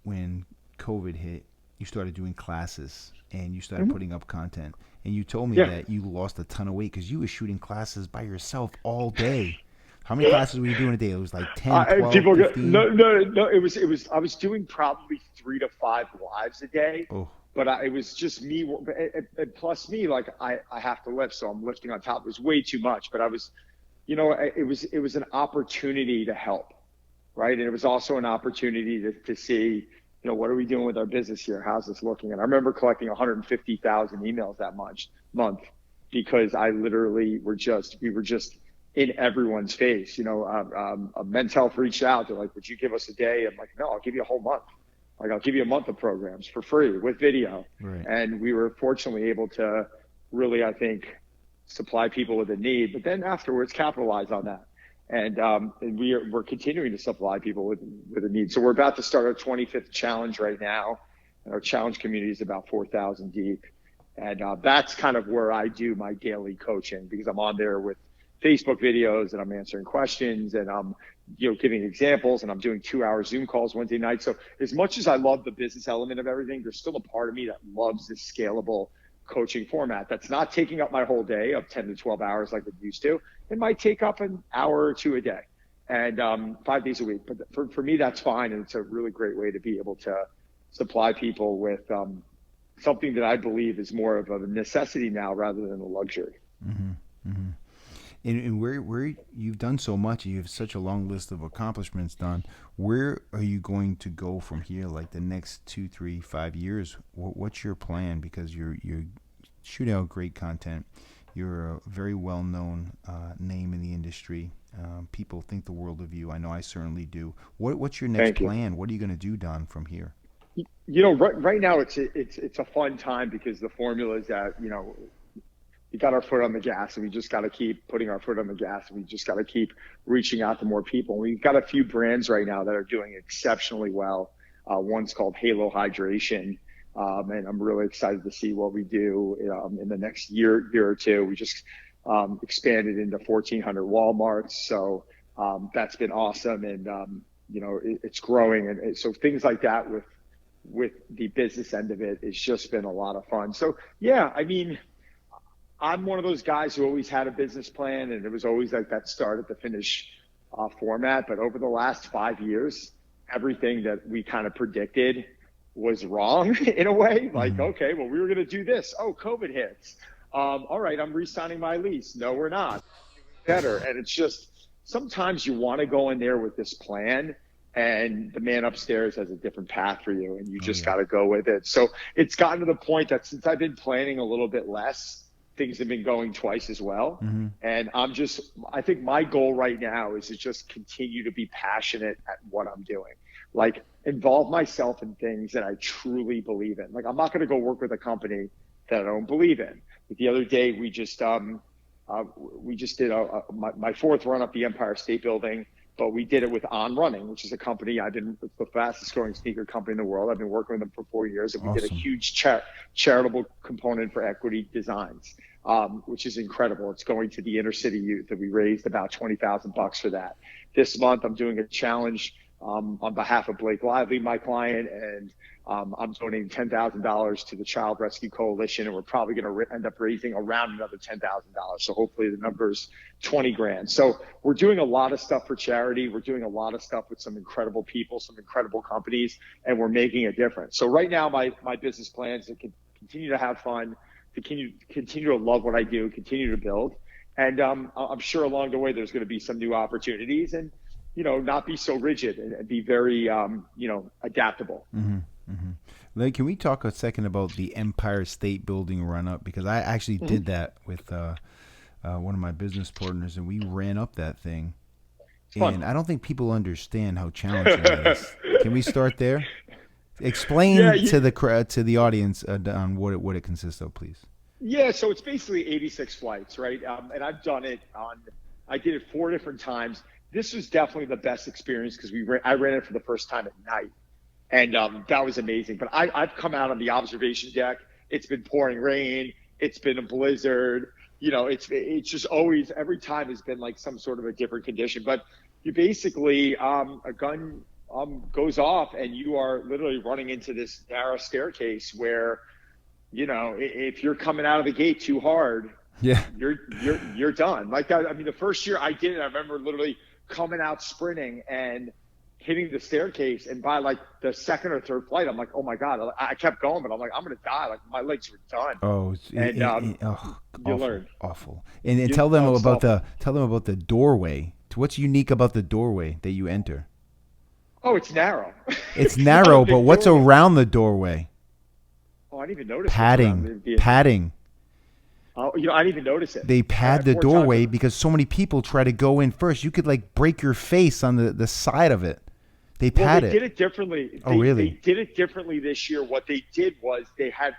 when COVID hit, you started doing classes and you started putting up content, and you told me that you lost a ton of weight because you were shooting classes by yourself all day. How many classes were you doing a day? It was like 10, 12, 15? No. It was, I was doing probably 3 to 5 lives a day. Oh. But it was just me, and plus me, like I have to lift, so I'm lifting on top. It was way too much, but I was, it was an opportunity to help, right? And it was also an opportunity to see, what are we doing with our business here? How's this looking? And I remember collecting 150,000 emails that month because I literally we were just in everyone's face. Men's Health reached out. They're like, would you give us a day? I'm like, no, I'll give you a whole month. Like, I'll give you a month of programs for free with video. Right. And we were fortunately able to really, I think, supply people with a need, but then afterwards capitalize on that. And we're continuing to supply people with a need. So we're about to start our 25th challenge right now. And our challenge community is about 4,000 deep. And that's kind of where I do my daily coaching, because I'm on there with Facebook videos and I'm answering questions and I'm giving examples, and I'm doing 2-hour Zoom calls Wednesday night. So as much as I love the business element of everything, there's still a part of me that loves this scalable coaching format that's not taking up my whole day of 10 to 12 hours like it used to. It might take up an hour or two a day, and 5 days a week. But for me, that's fine. And it's a really great way to be able to supply people with something that I believe is more of a necessity now rather than a luxury. Mm-hmm. Mm-hmm. And where you've done so much, you have such a long list of accomplishments, Don. Where are you going to go from here? Like the next 2, 3, 5 years? What's your plan? Because you're shooting out great content. You're a very well-known name in the industry. People think the world of you. I know I certainly do. What's your next plan? What are you going to do, Don, from here? You know, right now it's a fun time because the formula is that, you know, we got our foot on the gas, and we just got to keep putting our foot on the gas, and we just got to keep reaching out to more people. We've got a few brands right now that are doing exceptionally well. One's called Halo Hydration, and I'm really excited to see what we do in the next year or two. We just expanded into 1,400 Walmarts, so that's been awesome, and you know, it's growing, and so things like that with the business end of it, it's just been a lot of fun. So yeah, I mean, I'm one of those guys who always had a business plan, and it was always like that start at the finish format. But over the last 5 years, everything that we kind of predicted was wrong in a way. Like, okay, well, we were going to do this. Oh, COVID hits. All right, I'm re-signing my lease. No, we're not. Better. And it's just, sometimes you want to go in there with this plan, and the man upstairs has a different path for you, and you just got to go with it. So it's gotten to the point that since I've been planning a little bit less, things have been going twice as well. Mm-hmm. And I think my goal right now is to just continue to be passionate at what I'm doing. Like, involve myself in things that I truly believe in. Like, I'm not going to go work with a company that I don't believe in. Like the other day, we just did my fourth run up the Empire State Building, but we did it with On Running, which is a company it's the fastest growing sneaker company in the world. I've been working with them for 4 years, and we did a huge charitable component for equity designs, which is incredible. It's going to the inner city youth, and we raised about $20,000 for that. This month, I'm doing a challenge on behalf of Blake Lively, my client, and I'm donating $10,000 to the Child Rescue Coalition, and we're probably going to end up raising around another $10,000. So hopefully the number's 20 grand. So we're doing a lot of stuff for charity. We're doing a lot of stuff with some incredible people, some incredible companies, and we're making a difference. So right now, my business plan is to continue to have fun, continue to love what I do, continue to build. And I'm sure along the way, there's going to be some new opportunities, and, you know, not be so rigid and be very, you know, adaptable. Mm-hmm. Mm-hmm. Like, can we talk a second about the Empire State Building run up? Because I actually did that with one of my business partners, and we ran up that thing. And I don't think people understand how challenging it is. Can we start there? Explain to the audience on what it consists of, please. Yeah, so it's basically 86 flights, right? And I've done it I did it 4 different times. This was definitely the best experience because I ran it for the first time at night. And that was amazing. But I've come out on the observation deck. It's been pouring rain. It's been a blizzard. You know, it's just always, every time has been like some sort of a different condition. But you basically, a gun goes off, and you are literally running into this narrow staircase where, you know, if you're coming out of the gate too hard, you're done. Like that. I mean, the first year I did it, I remember literally coming out sprinting and hitting the staircase, and by like the second or third flight, I'm like, oh my God. I kept going, but I'm like, I'm going to die. Like, my legs were done. You learn. Awful. And tell them about the doorway. What's unique about the doorway that you enter? Oh, it's narrow. It's narrow, but what's around the doorway? Oh, I didn't even notice. Padding. Oh, you know, I didn't even notice it. They pad the doorway because so many people try to go in first. You could like break your face on the side of it. They pad it. They did it differently. Really? They did it differently this year. What they did was they had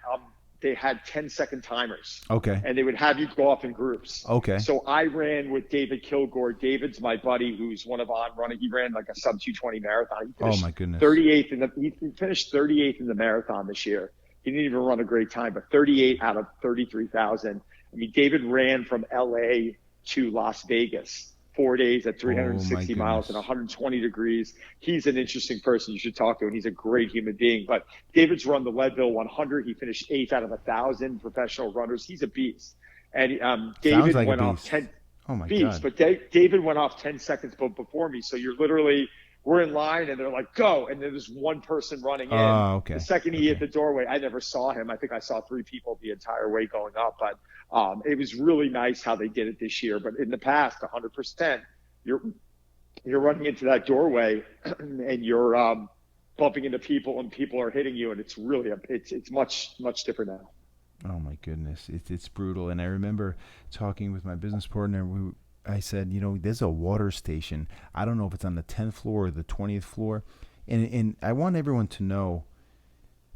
10-second timers. Okay. And they would have you go off in groups. Okay. So I ran with David Kilgore. David's my buddy, who's one of On Running. He ran like a sub 220 marathon. Oh my goodness. 38th he finished 38th in the marathon this year. He didn't even run a great time, but 38 out of 33,000. I mean, David ran from LA to Las Vegas 4 days at 360 Oh, my miles and goodness. 120 degrees. He's an interesting person you should talk to, and he's a great human being. But David's run the Leadville 100. He finished 8th out of 1,000 professional runners. He's a beast. And David like a went off beast. 10 Oh my beats, God. but David went off 10 seconds before me. So we're in line, and they're like, go. And there's one person running in. Oh, okay. The second he hit the doorway, I never saw him. I think I saw 3 people the entire way going up. But it was really nice how they did it this year. But in the past, 100%, you're running into that doorway and you're bumping into people, and people are hitting you. And it's really, it's much, much different now. Oh my goodness, it's brutal. And I remember talking with my business partner. I said, there's a water station. I don't know if it's on the 10th floor or the 20th floor, and I want everyone to know.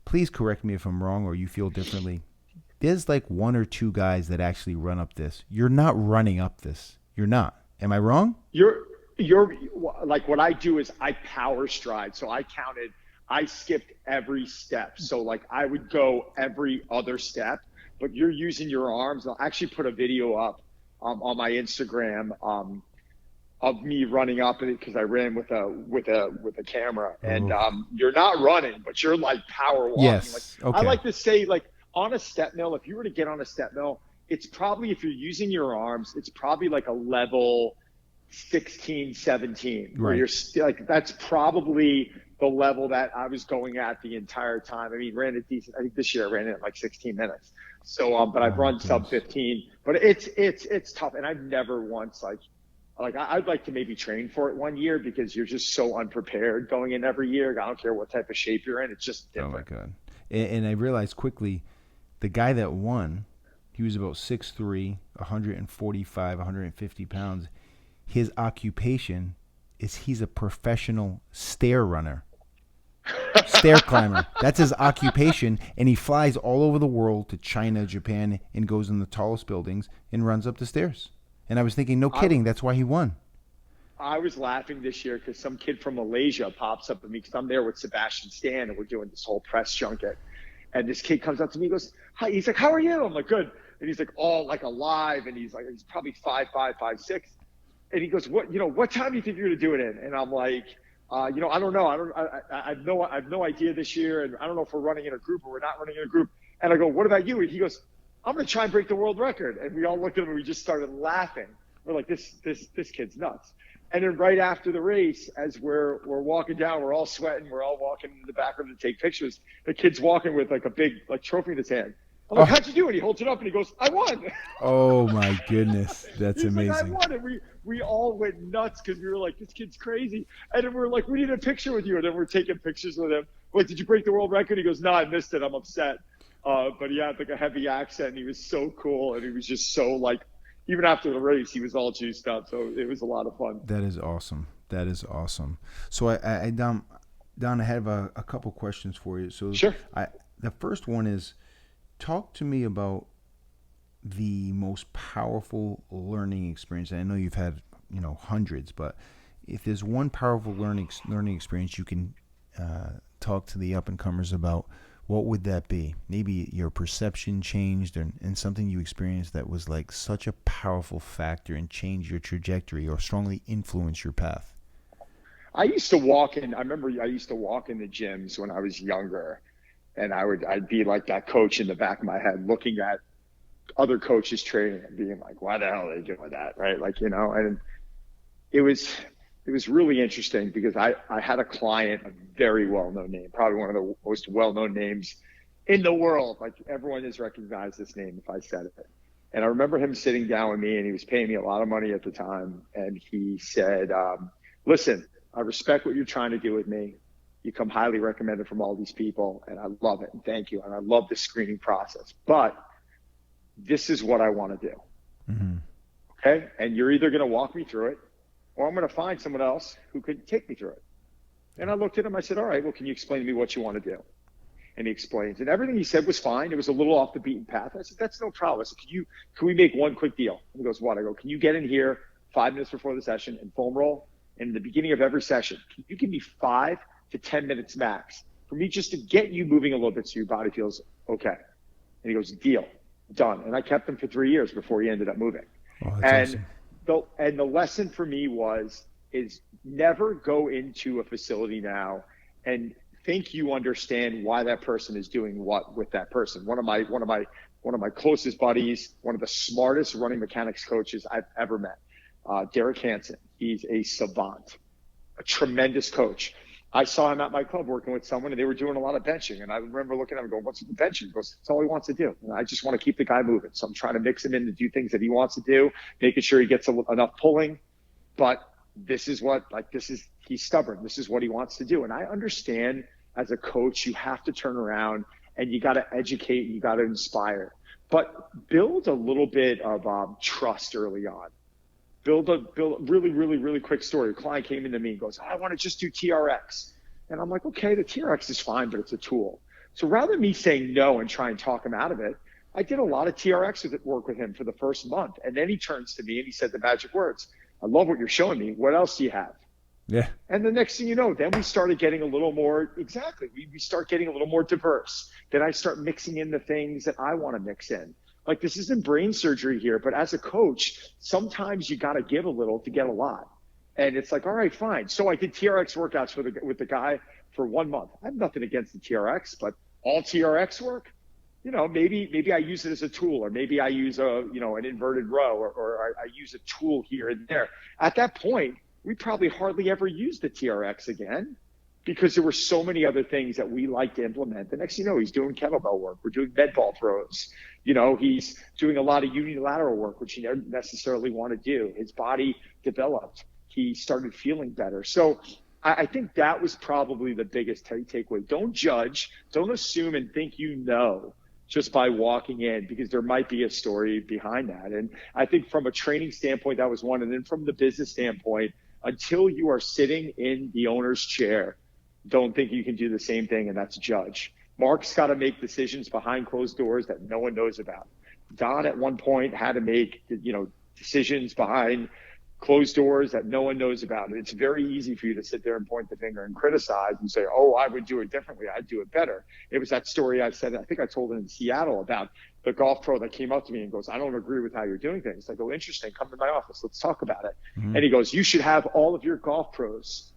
Please correct me if I'm wrong or you feel differently. There's like 1 or 2 guys that actually run up this. You're not running up this. You're not. Am I wrong? You're like, what I do is I power stride. So I skipped every step. So like I would go every other step, but you're using your arms. I'll actually put a video up on my Instagram of me running up it, because I ran with a camera. And you're not running, but you're like power walking. Yes. Like, okay. I like to say, like, on a step mill, if you were to get on a step mill, it's probably, if you're using your arms, it's probably like a level 16, 17, where Right. you're still like, that's probably the level that I was going at the entire time. I mean, ran it decent. I think this year I ran it in like 16 minutes. So, but I've run sub 15, but it's tough. And I've never once I'd like to maybe train for it one year, because you're just so unprepared going in every year. I don't care what type of shape you're in. It's just different. Oh my God. And I realized quickly, the guy that won, he was about 6'3", 145, 150 pounds. His occupation is he's a professional stair runner. Stair climber. That's his occupation, and he flies all over the world to China, Japan, and goes in the tallest buildings and runs up the stairs. And I was thinking, no kidding, that's why he won. I was laughing this year because some kid from Malaysia pops up at me, because I'm there with Sebastian Stan and we're doing this whole press junket. And this kid comes up to me, he goes, hi. He's like, how are you? I'm like, good. And he's like, all like alive. And he's probably 5'5", 5'6". And he goes, what time do you think you're going to do it in? And I'm like, I don't know. I have no idea this year. And I don't know if we're running in a group or we're not running in a group. And I go, what about you? And he goes, I'm going to try and break the world record. And we all looked at him and we just started laughing. We're like, this kid's nuts. And then right after the race, as we're walking down, we're all sweating. We're all walking in the back room to take pictures. The kid's walking with like a big trophy in his hand. I'm like, how'd you do it? He holds it up and he goes, I won. Oh my goodness, that's He's amazing. like, I won. And we all went nuts because we were like, this kid's crazy. And then we're like, we need a picture with you. And then we're taking pictures with him. Wait, did you break the world record? He goes, no, I missed it. I'm upset. But he had like a heavy accent and he was so cool. And he was just so like, even after the race, he was all juiced up. So it was a lot of fun. That is awesome. That is awesome. So Don, I have a couple questions for you. So sure. The first one is, talk to me about the most powerful learning experience. I know you've had, hundreds, but if there's one powerful learning experience you can talk to the up and comers about, what would that be? Maybe your perception changed and something you experienced that was like such a powerful factor and changed your trajectory or strongly influenced your path. I used to walk in the gyms when I was younger, and I'd be like that coach in the back of my head looking at other coaches training and being like, why the hell are they doing that? Right. And it was really interesting because I had a client, a very well-known name, probably one of the most well-known names in the world. Like everyone has recognized this name if I said it. And I remember him sitting down with me, and he was paying me a lot of money at the time. And he said, listen, I respect what you're trying to do with me. You come highly recommended from all these people, and I love it. And thank you. And I love the screening process, but this is what I want to do. Mm-hmm. Okay. And you're either going to walk me through it, or I'm going to find someone else who could take me through it. And I looked at him. I said, all right, well, can you explain to me what you want to do? And he explains. And everything he said was fine. It was a little off the beaten path. I said, that's no problem. I said, can we make one quick deal? And he goes, what? I go, can you get in here 5 minutes before the session and foam roll? And in the beginning of every session, can you give me 5 to 10 minutes max for me just to get you moving a little bit so your body feels okay? And he goes, deal, done. And I kept him for 3 years before he ended up moving. Oh, that's and awesome. the lesson for me is never go into a facility now and think you understand why that person is doing what with that person. One of my closest buddies, one of the smartest running mechanics coaches I've ever met, Derek Hansen. He's a savant, a tremendous coach. I saw him at my club working with someone, and they were doing a lot of benching. And I remember looking at him and going, "What's with the benching?" He goes, "It's all he wants to do. And I just want to keep the guy moving. So I'm trying to mix him in to do things that he wants to do, making sure he gets enough pulling. But he's stubborn. This is what he wants to do." And I understand as a coach, you have to turn around and you got to educate and you got to inspire. But build a little bit of trust early on. Build a really, really, really quick story. A client came into me and goes, "I want to just do TRX." And I'm like, "Okay, the TRX is fine, but it's a tool." So rather than me saying no and try and talk him out of it, I did a lot of TRX work with him for the first month. And then he turns to me and he said the magic words, "I love what you're showing me. What else do you have?" Yeah. And the next thing you know, then we started getting a little more, we start getting a little more diverse. Then I start mixing in the things that I want to mix in. Like, this isn't brain surgery here, but as a coach, sometimes you got to give a little to get a lot. And it's like, all right, fine. So I did TRX workouts with the guy for 1 month. I have nothing against the TRX, but all TRX work, maybe I use it as a tool, or maybe I use an inverted row, or I use a tool here and there. At that point, we probably hardly ever used the TRX again, because there were so many other things that we like to implement. The next thing you know, he's doing kettlebell work. We're doing med ball throws. He's doing a lot of unilateral work, which he never necessarily want to do. His body developed. He started feeling better. So I think that was probably the biggest takeaway. Don't judge. Don't assume and think just by walking in, because there might be a story behind that. And I think from a training standpoint, that was one. And then from the business standpoint, until you are sitting in the owner's chair, don't think you can do the same thing, and that's judge. Marc's got to make decisions behind closed doors that no one knows about. Don at one point had to make, decisions behind closed doors that no one knows about. And it's very easy for you to sit there and point the finger and criticize and say, "Oh, I would do it differently. I'd do it better." It was that story I think I told it in Seattle about the golf pro that came up to me and goes, "I don't agree with how you're doing things." I go, "Interesting. Come to my office. Let's talk about it." Mm-hmm. And he goes, "You should have all of your golf pros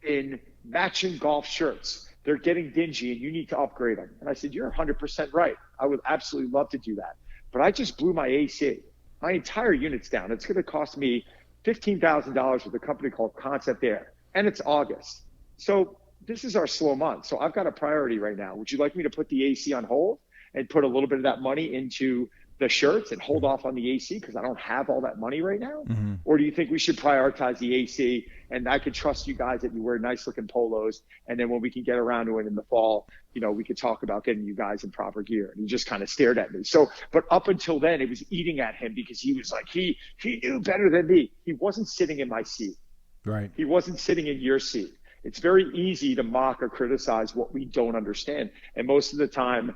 in matching golf shirts. They're getting dingy and you need to upgrade them." And I said, "You're 100% right. I would absolutely love to do that. But I just blew my AC. My entire unit's down. It's going to cost me $15,000 with a company called Concept Air. And it's August. So this is our slow month. So I've got a priority right now. Would you like me to put the AC on hold and put a little bit of that money into the shirts and hold off on the AC because I don't have all that money right now? Mm-hmm. Or do you think we should prioritize the AC, and I could trust you guys that you wear nice looking polos, and then when we can get around to it in the fall, we could talk about getting you guys in proper gear?" And he just kind of stared at me. So, but up until then, it was eating at him because he was like, he knew better than me. He wasn't sitting in my seat. Right. He wasn't sitting in your seat. It's very easy to mock or criticize what we don't understand. And most of the time,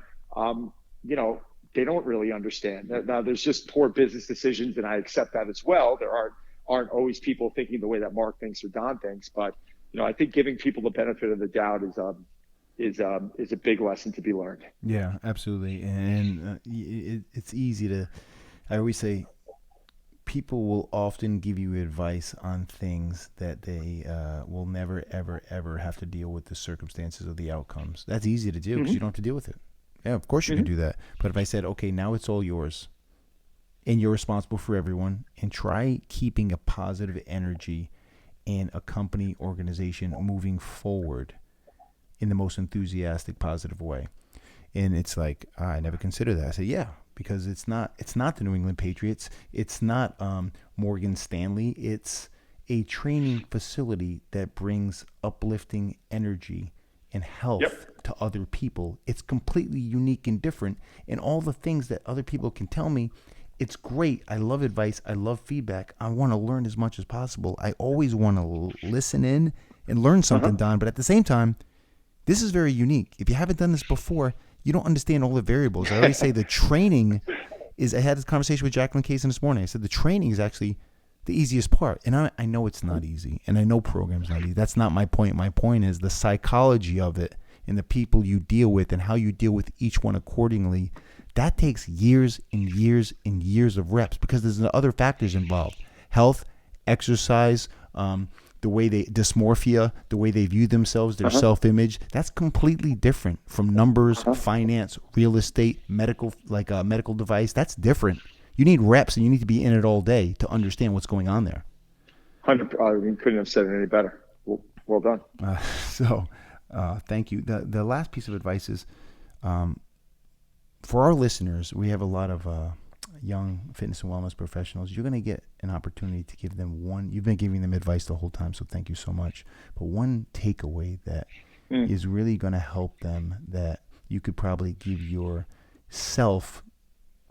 they don't really understand. Now, there's just poor business decisions, and I accept that as well. There aren't always people thinking the way that Marc thinks or Don thinks, but I think giving people the benefit of the doubt is a big lesson to be learned. Yeah, absolutely. And it's easy to. I always say, people will often give you advice on things that they will never, ever, ever have to deal with the circumstances or the outcomes. That's easy to do because you don't have to deal with it. Yeah, of course you can do that. But if I said, okay, now it's all yours, and you're responsible for everyone, and try keeping a positive energy in a company organization moving forward in the most enthusiastic, positive way. And it's like, I never considered that. I say, yeah, because it's not the New England Patriots. It's not Morgan Stanley. It's a training facility that brings uplifting energy and health to other people. It's completely unique and different. And all the things that other people can tell me, it's great. I love advice. I love feedback. I want to learn as much as possible. I always want to listen in and learn something, Don. But at the same time, this is very unique. If you haven't done this before, you don't understand all the variables. I always say the training is, I had this conversation with Jacqueline Kaysen this morning. I said the training is actually the easiest part. And I know it's not easy. And I know program's not easy. That's not my point. My point is the psychology of it and the people you deal with and how you deal with each one accordingly. That takes years and years and years of reps because there's other factors involved. health, exercise, the way dysmorphia, the way they view themselves, their self-image, that's completely different from numbers, finance, real estate, medical, like a medical device. That's different. You need reps and you need to be in it all day to understand what's going on there. 100. I mean, couldn't have said it any better. Well done. Thank you. The last piece of advice is, for our listeners, we have a lot of young fitness and wellness professionals. You're going to get an opportunity to give them you've been giving them advice the whole time, so thank you so much. But one takeaway that is really going to help them, that you could probably give yourself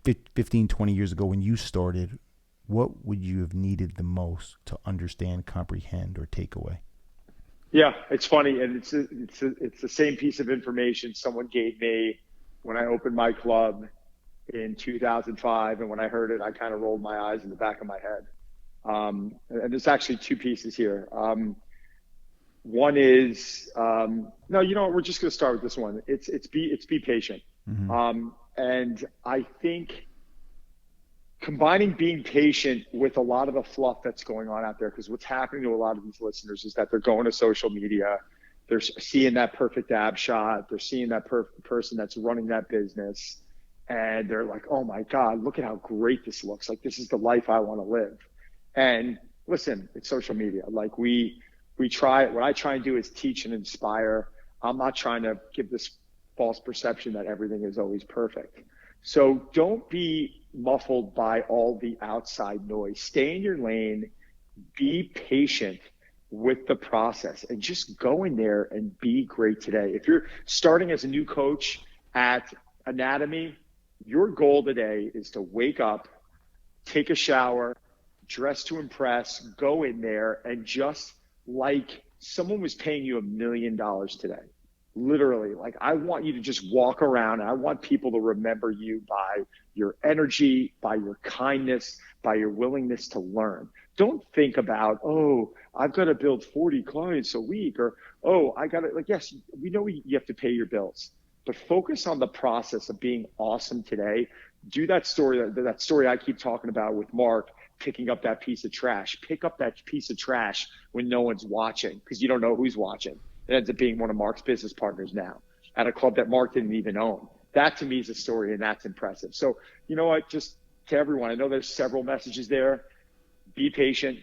15, 20 years ago when you started, what would you have needed the most to understand, comprehend, or take away? Yeah, it's funny, and it's the same piece of information someone gave me when I opened my club in 2005, and when I heard it, I kind of rolled my eyes in the back of my head. And there's actually two pieces here. One is, no, you know what? We're just going to start with this one. It's be patient. And I think combining being patient with a lot of the fluff that's going on out there, because what's happening to a lot of these listeners is that they're going to social media, they're seeing that perfect ab shot, they're seeing that perfect person that's running that business, and they're like, oh my God, look at how great this looks. Like, this is the life I want to live. And listen, it's social media. Like we try, what I try and do is teach and inspire. I'm not trying to give this false perception that everything is always perfect. So don't be muffled by all the outside noise. Stay in your lane, be patient with the process, and just go in there and be great today. If you're starting as a new coach at Anatomy, your goal today is to wake up, take a shower, dress to impress, go in there, and just like someone was paying you $1 million today. Literally, like, I want you to just walk around, and I want people to remember you by your energy, by your kindness, by your willingness to learn. Don't think about, oh, I've got to build 40 clients a week, or, oh, I got to, like, yes, we know you have to pay your bills, but focus on the process of being awesome today. Do that story I keep talking about with Mark, picking up that piece of trash. Pick up that piece of trash when no one's watching, because you don't know who's watching. It ends up being one of Mark's business partners now at a club that Mark didn't even own. That to me is a story, and that's impressive. So, you know what, just to everyone, I know there's several messages there. Be patient,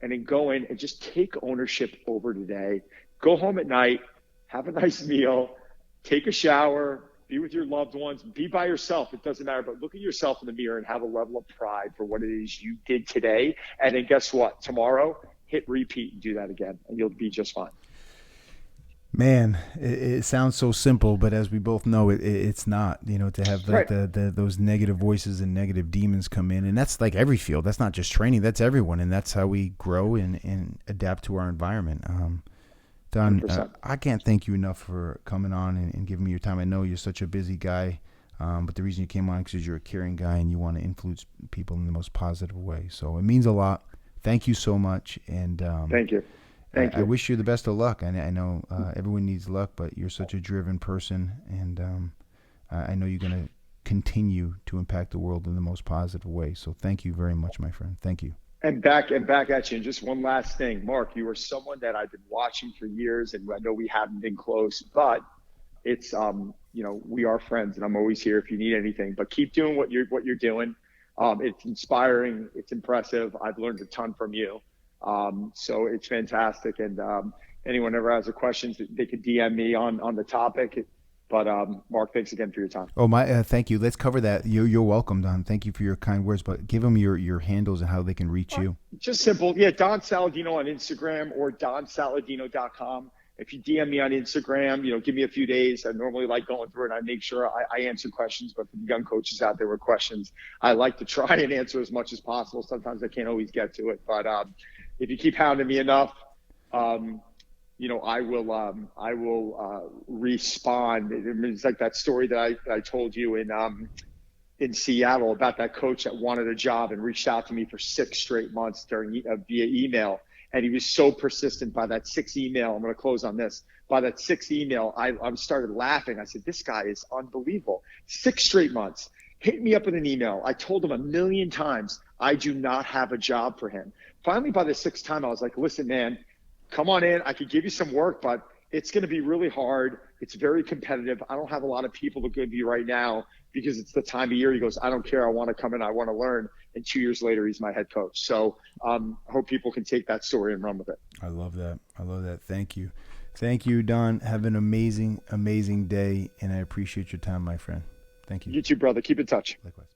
and then go in and just take ownership over today. Go home at night, have a nice meal, take a shower, be with your loved ones, be by yourself. It doesn't matter, but look at yourself in the mirror and have a level of pride for what it is you did today. And then guess what? Tomorrow, hit repeat and do that again, and you'll be just fine. Man, it sounds so simple, but as we both know, it's not. You know, to have like those negative voices and negative demons come in, and that's like every field. That's not just training. That's everyone, and that's how we grow and adapt to our environment. Don, I can't thank you enough for coming on and giving me your time. I know you're such a busy guy, but the reason you came on is because you're a caring guy and you want to influence people in the most positive way. So it means a lot. Thank you so much, and thank you. I wish you the best of luck. I know everyone needs luck, but you're such a driven person, and I know you're going to continue to impact the world in the most positive way. So thank you very much, my friend. Thank you. And back at you. And just one last thing, Mark, you are someone that I've been watching for years, and I know we haven't been close, but it's we are friends, and I'm always here if you need anything. But keep doing what you're doing. It's inspiring. It's impressive. I've learned a ton from you. So it's fantastic. And anyone ever has a question, they could DM me on the topic. But Mark, thanks again for your time. Oh, thank you. Let's cover that. You're welcome, Don. Thank you for your kind words. But give them your handles and how they can reach you. Just simple. Yeah, Don Saladino on Instagram or donsaladino.com. If you DM me on Instagram, give me a few days. I normally like going through it. I make sure I answer questions. But for the young coaches out there with questions, I like to try and answer as much as possible. Sometimes I can't always get to it. But if you keep hounding me enough, I will respond. It's like that story that I told you in Seattle about that coach that wanted a job and reached out to me for 6 straight months via email. And he was so persistent. By that 6th email, I'm going to close on this. By that 6th email, I started laughing. I said, this guy is unbelievable. 6 straight months. hit me up in an email. I told him a million times, I do not have a job for him. Finally, by the sixth time, I was like, listen, man, come on in. I could give you some work, but it's going to be really hard. It's very competitive. I don't have a lot of people to give you right now because it's the time of year. He goes, I don't care. I want to come in. I want to learn. And 2 years later, he's my head coach. So I hope people can take that story and run with it. I love that. I love that. Thank you. Thank you, Don. Have an amazing, amazing day. And I appreciate your time, my friend. Thank you. You too, brother. Keep in touch. Likewise.